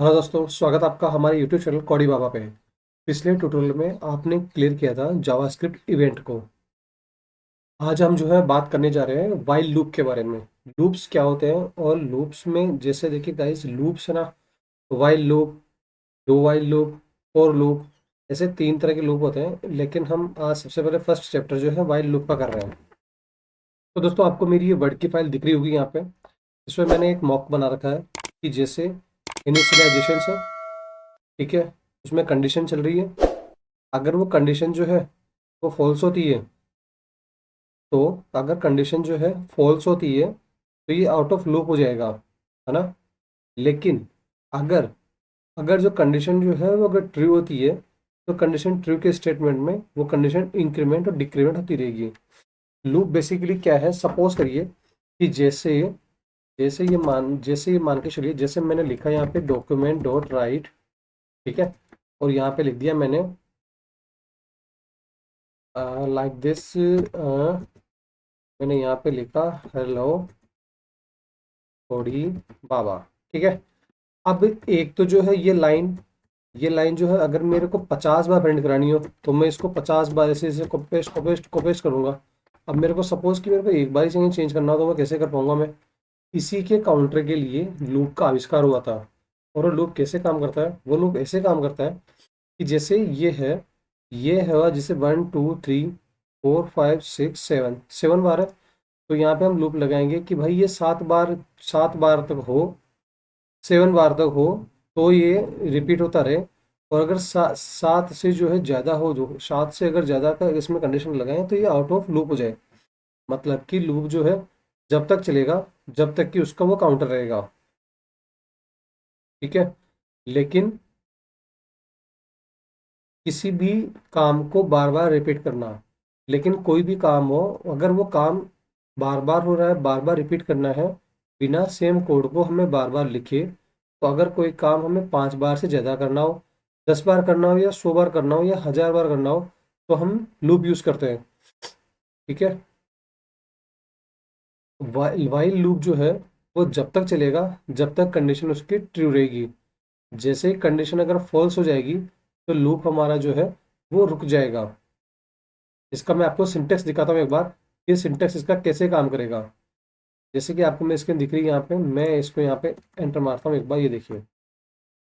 हाँ दोस्तों, स्वागत है आपका हमारे YouTube चैनल कौड़ी बाबा पे। पिछले ट्यूटोरियल में आपने क्लियर किया था जावास्क्रिप्ट इवेंट को। आज हम जो है बात करने जा रहे हैं वाइल लूप के बारे में। लूप्स क्या होते हैं और लूप्स में जैसे देखिए गाइस, लूप्स है ना, while loop, do while loop, for loop, ऐसे तीन तरह के लूप होते हैं। लेकिन हम आज सबसे पहले फर्स्ट चैप्टर जो है वाइल लूप का कर रहे हैं। तो दोस्तों, आपको मेरी ये वर्ड की फाइल दिख रही होगी यहाँ पे। इसमें मैंने एक मॉक बना रखा है कि जैसे इनिशियलाइजेशन है, ठीक है, उसमें कंडीशन चल रही है। अगर वो कंडीशन जो है वो फॉल्स होती है, तो अगर कंडीशन जो है फॉल्स होती है तो ये आउट ऑफ लूप हो जाएगा, है ना। लेकिन अगर अगर जो कंडीशन जो है वो अगर ट्रू होती है, तो कंडीशन ट्रू के स्टेटमेंट में वो कंडीशन इंक्रीमेंट और डिक्रीमेंट होती रहेगी। लूप बेसिकली क्या है, सपोज करिए कि जैसे जैसे ये मान के चलिए, जैसे मैंने लिखा यहाँ पे डॉक्यूमेंट डॉट राइट, ठीक है, और यहाँ पे लिख दिया मैंने लाइक दिस, मैंने यहाँ पे लिखा हेलो थोड़ी बाबा, ठीक है। अब एक तो जो है ये लाइन जो है, अगर मेरे को 50 बार प्रिंट करानी हो तो मैं इसको 50 बार ऐसे ऐसे कॉपेस्ट करूंगा। अब मेरे को सपोज कि मेरे को एक बार ही चेंज करना हो तो मैं कैसे कर पाऊंगा मैं। इसी के काउंटर के लिए लूप का आविष्कार हुआ था। और वो लूप कैसे काम करता है, वो लूप ऐसे काम करता है कि जैसे ये है जैसे 1 2 3 4 5 6 7 7 बार है। तो यहाँ पे हम लूप लगाएंगे कि भाई ये 7 बार तक हो, 7 बार तक हो, तो ये रिपीट होता रहे। और अगर 7 से जो है ज़्यादा हो, जो 7 से अगर ज़्यादा का इसमें कंडीशन लगाएं तो ये आउट ऑफ लूप हो जाए। मतलब कि लूप जो है जब तक चलेगा जब तक कि उसका वो काउंटर रहेगा, ठीक है। लेकिन किसी भी काम को बार बार रिपीट करना, लेकिन कोई भी काम हो, अगर वो काम बार बार हो रहा है, बार बार रिपीट करना है, बिना सेम कोड को हमें बार बार लिखे, तो अगर कोई काम हमें 5 बार से ज़्यादा करना हो, 10 बार करना हो या 100 बार करना हो या 1000 बार करना हो, तो हम लूप यूज़ करते हैं, ठीक है। वाइल लूप जो है वो जब तक चलेगा जब तक कंडीशन उसकी ट्रू रहेगी। जैसे ही कंडीशन अगर फॉल्स हो जाएगी तो लूप हमारा जो है वो रुक जाएगा। इसका मैं आपको सिंटेक्स दिखाता हूँ एक बार, ये सिंटेक्स इसका कैसे काम करेगा। जैसे कि आपको मैं स्क्रीन दिख रही है यहाँ पे, मैं इसको यहाँ पे एंटर मारता हूँ एक बार, ये देखिए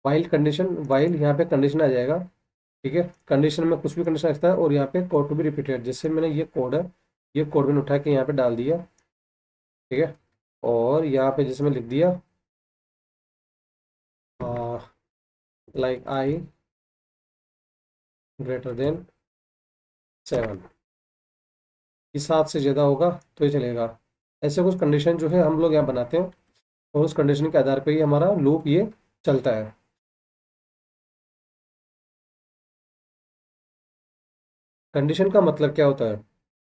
वाइल यहाँ पे कंडीशन आ जाएगा, ठीक है। कंडीशन में कुछ भी कंडीशन रखता है और यहाँ पे कोड टू बी रिपीटेड, जैसे मैंने ये कोड है, ये कोड मैंने उठा के यहाँ पे डाल दिया, ठीक है। और यहाँ पे जैसे मैं लिख दिया लाइक आई ग्रेटर देन 7, ये 7 से ज़्यादा होगा तो ये चलेगा। ऐसे कुछ कंडीशन जो है हम लोग यहाँ बनाते हैं, और उस कंडीशन के आधार पर ही हमारा लूप ये चलता है। कंडीशन का मतलब क्या होता है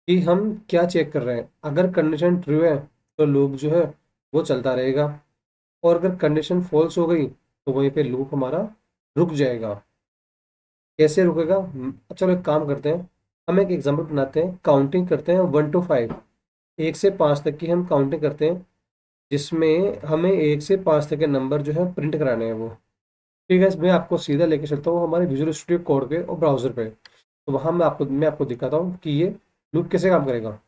कि हम क्या चेक कर रहे हैं। अगर कंडीशन ट्रू है तो लूप जो है वो चलता रहेगा, और अगर कंडीशन फॉल्स हो गई तो वहीं पे लूप हमारा रुक जाएगा। कैसे रुकेगा, चलो एक काम करते हैं, हम एक एग्जांपल बनाते हैं, काउंटिंग करते हैं 1 to 5, 1 से 5 तक की हम काउंटिंग करते हैं, जिसमें हमें 1 से 5 तक के नंबर जो है प्रिंट कराने हैं वो, ठीक है। मैं आपको सीधा लेके चलता हूँ हमारे विजुअल स्टूडियो कोड पे और ब्राउजर पे। तो वहाँ मैं आपको दिखाता हूँ कि ये लूप कैसे काम करेगा।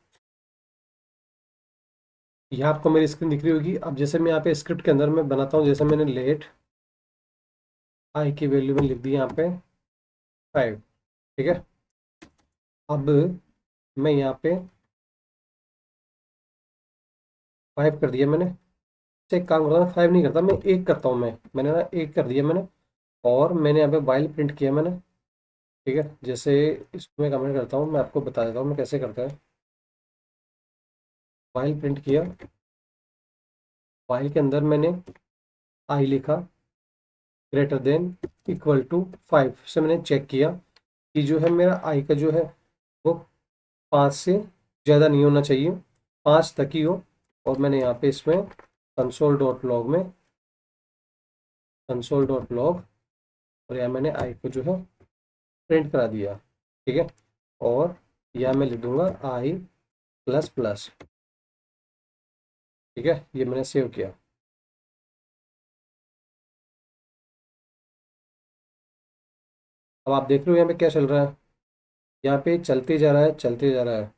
यहाँ आपको मेरी स्क्रीन दिख रही होगी। अब जैसे मैं यहाँ पे स्क्रिप्ट के अंदर मैं बनाता हूँ, जैसे मैंने लेट आई की वैल्यू में लिख दी यहाँ पे 5, ठीक है। अब मैं यहाँ पे 5 कर दिया मैंने। से एक काम करता हूँ, 5 नहीं करता मैं, 1 करता हूँ मैंने ना 1 कर दिया मैंने। और मैंने यहाँ पे वाइल प्रिंट किया मैंने, ठीक है। जैसे इसको मैं कमेंट करता हूँ, मैं आपको बता देता हूँ मैं कैसे करता है। वाइल प्रिंट किया, वाइल के अंदर मैंने आई लिखा ग्रेटर देन इक्वल टू 5 से मैंने चेक किया कि जो है मेरा आई का जो है वो 5 से ज़्यादा नहीं होना चाहिए, 5 तक ही हो। और मैंने यहाँ पे इसमें कंसोल डॉट लॉग में कंसोल डॉट लॉग, और यहाँ मैंने आई को जो है प्रिंट करा दिया, ठीक है। और यहाँ मैं लिख दूंगा आई प्लस प्लस, ठीक है। ये मैंने सेव किया। अब आप देख रहे हो यहाँ पे क्या चल रहा है, यहाँ पे चलते जा रहा है, चलते जा रहा है।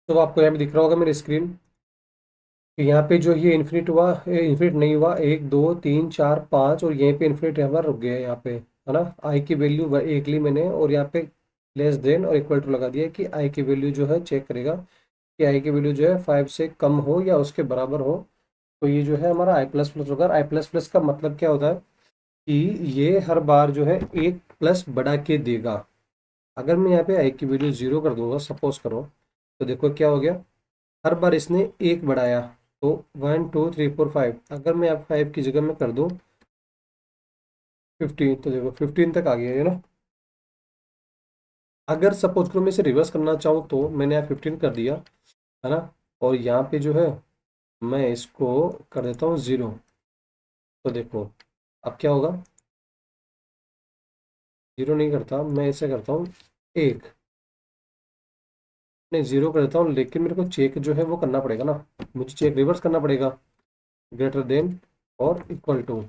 तो आपको यहाँ पे दिख रहा होगा मेरी स्क्रीन कि यहाँ पे जो ये इन्फिनिट हुआ, इन्फिनिट नहीं हुआ, 1 2 3 4 5, और यहीं पे इन्फिनिट यहाँ पर रुक गया है यहाँ पे, है ना। आई की वैल्यू एक ली मैंने, और यहाँ पे लेस देन और इक्वल टू लगा दिया कि आई की वैल्यू जो है चेक करेगा कि आई की वैल्यू जो है 5 से कम हो या उसके बराबर हो। तो ये जो है हमारा आई प्लस प्लस होगा। आई प्लस प्लस का मतलब क्या होता है कि ये हर बार जो है एक प्लस बढ़ा के देगा। अगर मैं यहाँ पे आई की वैल्यू 0 कर दूंगा, सपोज करो, तो देखो क्या हो गया, हर बार इसने एक बढ़ाया। तो 1 2 3 4 5, अगर मैं आप 5 की जगह में कर दूं 15, तो देखो 15 तक आ गया है ना। अगर सपोज करो मैं इसे रिवर्स करना चाहूँ तो मैंने यहाँ 15 कर दिया, है ना, और यहाँ पे जो है मैं इसको कर देता हूँ 0। तो देखो अब क्या होगा, 0 नहीं करता, मैं इसे करता हूँ 1, नहीं 0 कर देता हूँ, लेकिन मेरे को चेक जो है वो करना पड़ेगा ना, मुझे चेक रिवर्स करना पड़ेगा, ग्रेटर देन और इक्वल टू।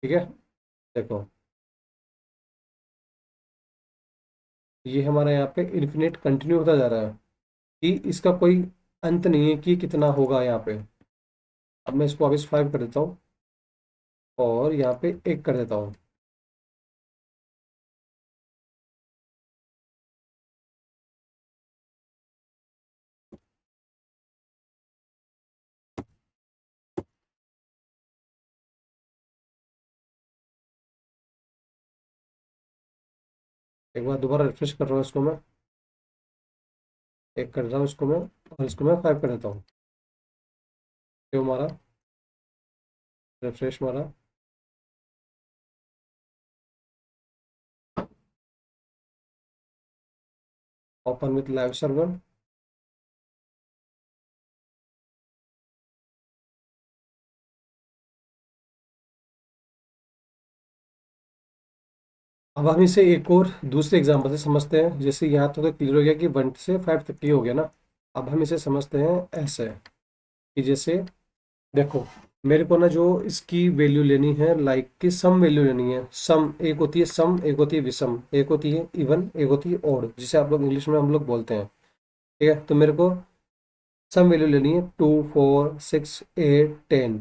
ठीक है, देखो ये हमारा यहाँ पे इन्फिनिट कंटिन्यू होता जा रहा है कि इसका कोई अंत नहीं है कि कितना होगा यहाँ पे। अब मैं इसको वापस 5 कर देता हूँ और यहाँ पे 1 कर देता हूँ। एक बार दोबारा रिफ्रेश कर रहा हूँ इसको मैं, 1 कर रहा हूँ इसको मैं, और इसको मैं 5 कर देता हूँ। जो हमारा रिफ्रेश मारा, ओपन विथ लाइव सर्वर। अब हम इसे एक और दूसरे एग्जांपल से समझते हैं। जैसे यहाँ तो क्लियर हो गया कि 1 से 5 तक की हो गया ना। अब हम इसे समझते हैं ऐसे कि जैसे देखो, मेरे को ना जो इसकी वैल्यू लेनी है, लाइक की सम वैल्यू लेनी है। सम एक होती है सम, एक होती है विषम, एक होती है इवन, एक होती है ऑड, जिसे आप लोग इंग्लिश में हम लोग बोलते हैं। ठीक है, तो मेरे को सम वैल्यू लेनी है 2 4 6 8 10,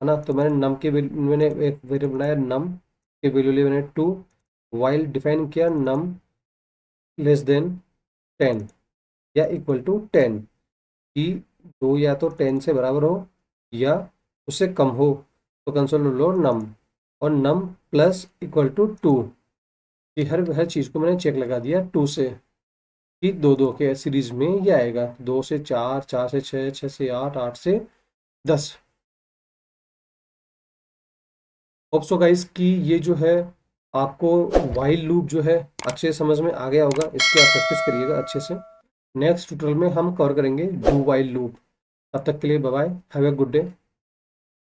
है ना। तो मैंने नम की मैंने एक वेरिएबल बनाया नम की वैल्यू ली मैंने 2, वाइल डिफाइन किया नम लेस देन 10 या इक्वल टू 10, कि दो या तो 10 से बराबर हो या उससे कम हो, तो कंसोल लो नम, और नम प्लस इक्वल टू 2, कि हर हर चीज़ को मैंने चेक लगा दिया 2 से, कि दो दो के सीरीज में ये आएगा, 2 से 4, 4 से 6, 6 से 8, 8 से 10। होप सो गाइस कि ये जो है आपको वाइल लूप जो है अच्छे से समझ में आ गया होगा। इसकी आप प्रैक्टिस करिएगा अच्छे से। नेक्स्ट ट्यूटोरियल में हम कवर करेंगे डू वाइल लूप। तब तक के लिए bye bye, have a good day.